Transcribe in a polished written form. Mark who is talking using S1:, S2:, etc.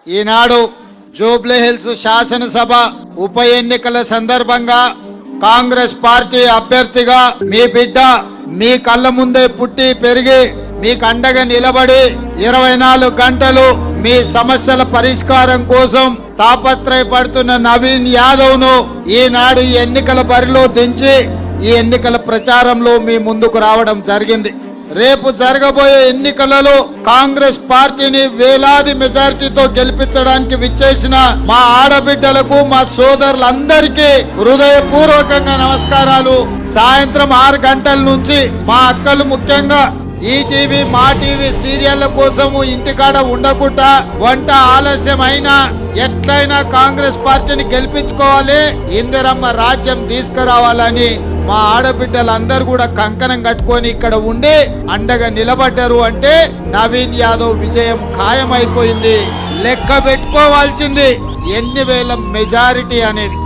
S1: ఈనాడు జూబ్లీహిల్స్ శాసనసభ ఉప ఎన్నికల సందర్భంగా కాంగ్రెస్ పార్టీ అభ్యర్థిగా మీ బిడ్డ మీ కళ్ళ ముందే పుట్టి పెరిగి మీకు అండగా నిలబడి 24 గంటలు మీ సమస్యల పరిష్కారం కోసం తాపత్రయపడుతున్న నవీన్ యాదవ్ ను ఈనాడు ఎన్నికల బరిలో దించి ఈ ఎన్నికల ప్రచారంలో మీ ముందుకు రావడం జరిగింది. రేపు జరగబోయే ఎన్నికలలో కాంగ్రెస్ పార్టీని వేలాది మెజారిటీతో గెలిపించడానికి విచ్చేసిన మా ఆడబిడ్డలకు మా సోదరులందరికీ హృదయపూర్వకంగా నమస్కారాలు. సాయంత్రం 6 గంటల నుంచి మా అక్కలు ముఖ్యంగా ఈటీవీ మా టీవీ సీరియళ్ల కోసము ఇంటికాడ ఉండకుండా వంట ఆలస్యం అయినా ఎట్లయినా కాంగ్రెస్ పార్టీని గెలిపించుకోవాలి, ఇందిరమ్మ రాజ్యం తీసుకురావాలని మా ఆడబిడ్డలందరూ కూడా కంకణం కట్టుకొని ఇక్కడ ఉండి అండగా నిలబడ్డారు. అంటే నవీన్ యాదవ్ విజయం ఖాయమైపోయింది. లెక్క పెట్టుకోవాల్సింది ఎన్ని వేల మెజారిటీ అనేది.